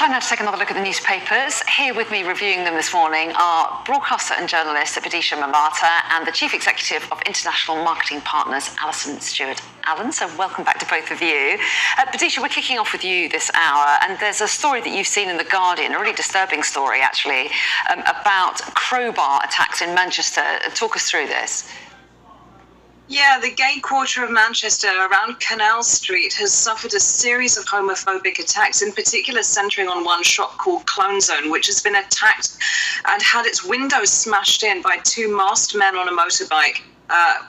Time now to take another look at the newspapers. Here with me reviewing them this morning are broadcaster and journalist Vidisha Mamata and the Chief Executive of International Marketing Partners, Alison Stewart-Allen. So welcome back to both of you. Vidisha, we're kicking off with you this hour, and there's a story that you've seen in The Guardian, a really disturbing story actually, about crowbar attacks in Manchester. Talk us through this. Yeah, the gay quarter of Manchester around Canal Street has suffered a series of homophobic attacks, in particular centering on one shop called Clone Zone, which has been attacked and had its windows smashed in by two masked men on a motorbike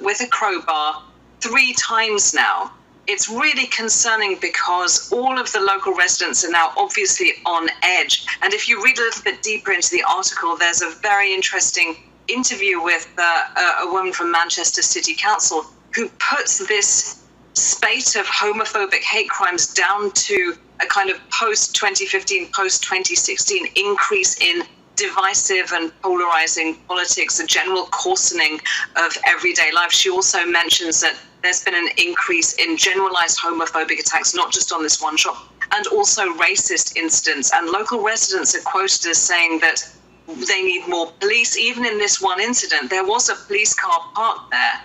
with a crowbar 3 times now. It's really concerning because all of the local residents are now obviously on edge. And if you read a little bit deeper into the article, there's a very interesting interview with a woman from Manchester City Council who puts this spate of homophobic hate crimes down to a kind of post-2015, post-2016 increase in divisive and polarizing politics, a general coarsening of everyday life. She also mentions that there's been an increase in generalized homophobic attacks, not just on this one shop, and also racist incidents. And local residents are quoted as saying that they need more police. Even in this one incident, there was a police car parked there,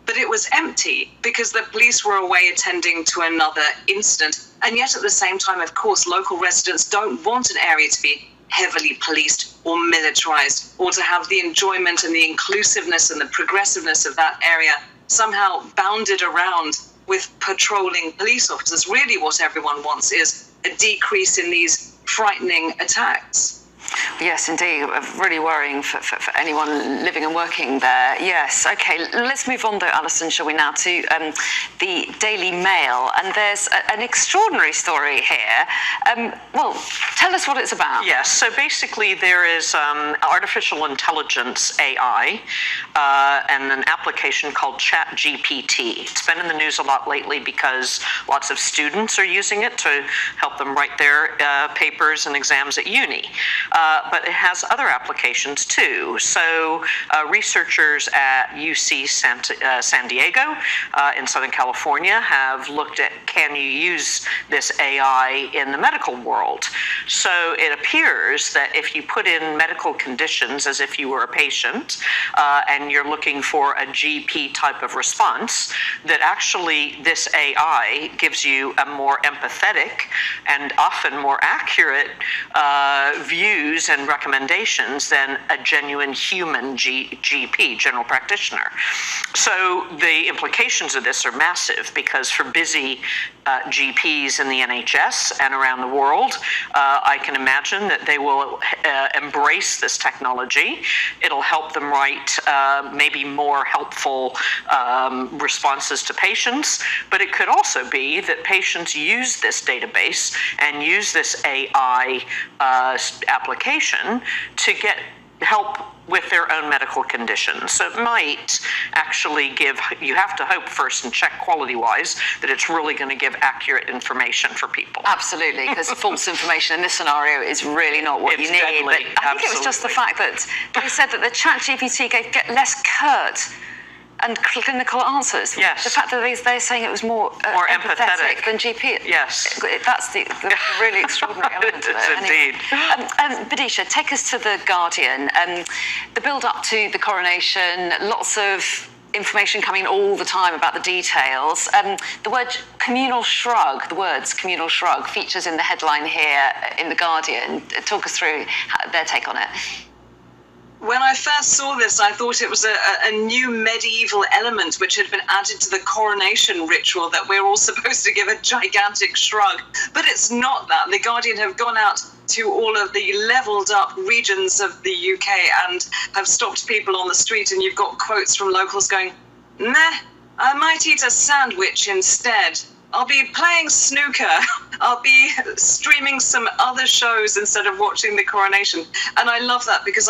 but it was empty because the police were away attending to another incident. And yet at the same time, of course, local residents don't want an area to be heavily policed or militarized, or to have the enjoyment and the inclusiveness and the progressiveness of that area somehow bounded around with patrolling police officers. Really what everyone wants is a decrease in these frightening attacks. Yes, indeed. Really worrying for anyone living and working there. Yes. OK, let's move on, though, Alison, shall we now, to the Daily Mail. And there's an extraordinary story here. Well, tell us what it's about. Yes. So basically, there is artificial intelligence, AI, and an application called ChatGPT. It's been in the news a lot lately because lots of students are using it to help them write their papers and exams at uni. But it has other applications too. So researchers at UC San Diego in Southern California have looked at, can you use this AI in the medical world? So it appears that if you put in medical conditions as if you were a patient and you're looking for a GP type of response, that actually this AI gives you a more empathetic and often more accurate views and recommendations than a genuine human GP, general practitioner. So the implications of this are massive because for busy GPs in the NHS and around the world, I can imagine that they will embrace this technology. It'll help them write maybe more helpful responses to patients, but it could also be that patients use this database and use this AI application to get help with their own medical conditions. So it might actually give, you have to hope first and check quality-wise that it's really going to give accurate information for people. Absolutely, because false information in this scenario is really not what you need. Deadly, but I think it was just the fact that they said that the ChatGPT get less curt and clinical answers. Yes. The fact that they're saying it was more empathetic than GP. Yes. That's the really extraordinary element of it. Indeed. Vidisha, take us to The Guardian. The build-up to the coronation, lots of information coming all the time about the details. The word communal shrug, the words communal shrug, features in the headline here in The Guardian. Talk us through their take on it. When I first saw this, I thought it was a new medieval element which had been added to the coronation ritual, that we're all supposed to give a gigantic shrug. But it's not that. The Guardian have gone out to all of the levelled up regions of the UK and have stopped people on the street, and you've got quotes from locals going, "Nah, I might eat a sandwich instead. I'll be playing snooker. I'll be streaming some other shows instead of watching the coronation." And I love that because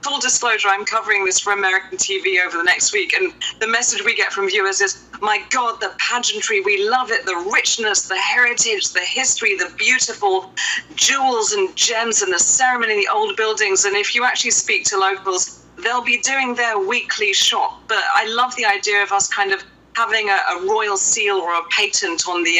full disclosure, I'm covering this for American TV over the next week, and the message we get from viewers is, my God, the pageantry, we love it, the richness, the heritage, the history, the beautiful jewels and gems and the ceremony in the old buildings. And if you actually speak to locals, they'll be doing their weekly shop. But I love the idea of us kind of having a royal seal or a patent on the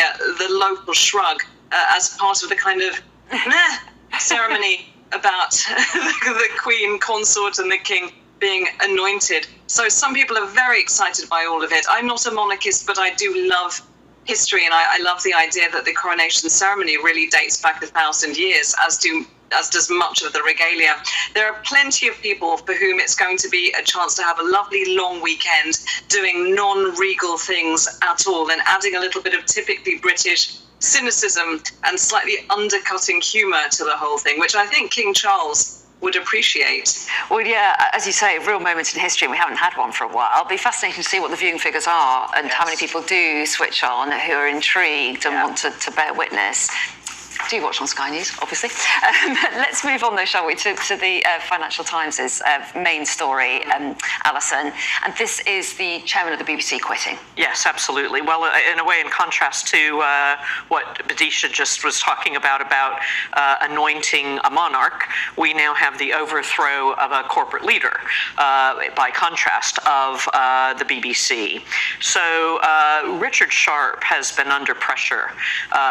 local shrug as part of the kind of, meh, ceremony about the Queen Consort and the King being anointed. So some people are very excited by all of it. I'm not a monarchist, but I do love history, and I love the idea that the coronation ceremony really dates back 1,000 years, as does much of the regalia. There are plenty of people for whom it's going to be a chance to have a lovely long weekend doing non-regal things at all, and adding a little bit of typically British cynicism and slightly undercutting humour to the whole thing, which I think King Charles would appreciate. Well, yeah, as you say, a real moment in history, and we haven't had one for a while. It'll be fascinating to see what the viewing figures are and how many people do switch on, who are intrigued and want to bear witness. Do watch on Sky News, obviously. Let's move on, though, shall we, to the Financial Times' main story, Alison. And this is the chairman of the BBC quitting. Yes, absolutely. Well, in a way, in contrast to what Bidisha just was talking about anointing a monarch, we now have the overthrow of a corporate leader, by contrast, of the BBC. So Richard Sharp has been under pressure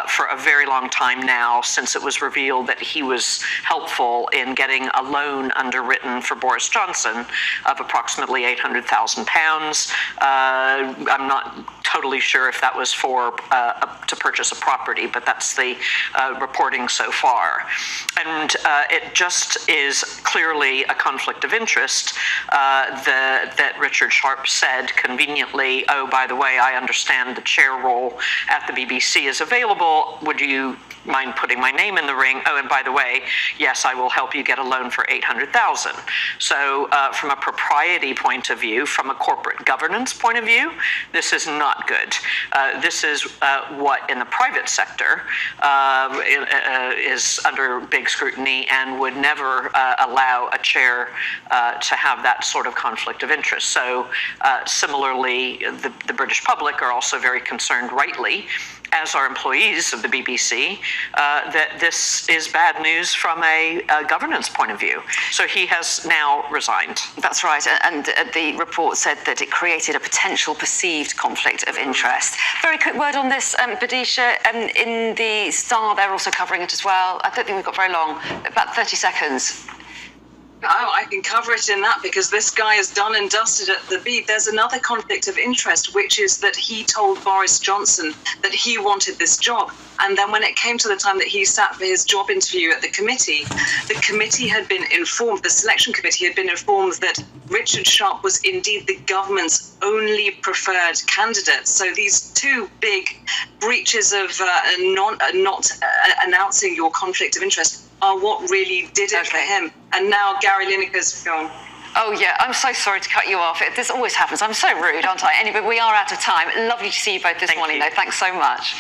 for a very long time now, since it was revealed that he was helpful in getting a loan underwritten for Boris Johnson of approximately £800,000. I'm not totally sure if that was for to purchase a property, but that's the reporting so far. And it just is clearly a conflict of interest that Richard Sharp said conveniently, oh, by the way, I understand the chair role at the BBC is available. Would you mind putting my name in the ring? Oh, and by the way, yes, I will help you get a loan for $800,000. So from a propriety point of view, from a corporate governance point of view, this is not good. This is what in the private sector is under big scrutiny and would never allow a chair to have that sort of conflict of interest. So similarly, the British public are also very concerned, rightly, as are employees of the BBC, that this is bad news from a governance point of view. So he has now resigned. That's right, and the report said that it created a potential perceived conflict of interest. Very quick word on this, Bidisha. In the Star, they're also covering it as well. I don't think we've got very long, about 30 seconds. Oh, I can cover it in that, because this guy is done and dusted at the Beeb. There's another conflict of interest, which is that he told Boris Johnson that he wanted this job. And then when it came to the time that he sat for his job interview at the committee had been informed, the selection committee had been informed that Richard Sharp was indeed the government's only preferred candidate. So these two big breaches of not announcing your conflict of interest are what really did it for him. And now Gary Lineker's gone. Oh, yeah, I'm so sorry to cut you off. This always happens. I'm so rude, aren't I? Anyway, we are out of time. Lovely to see you both this morning, though. Thanks so much.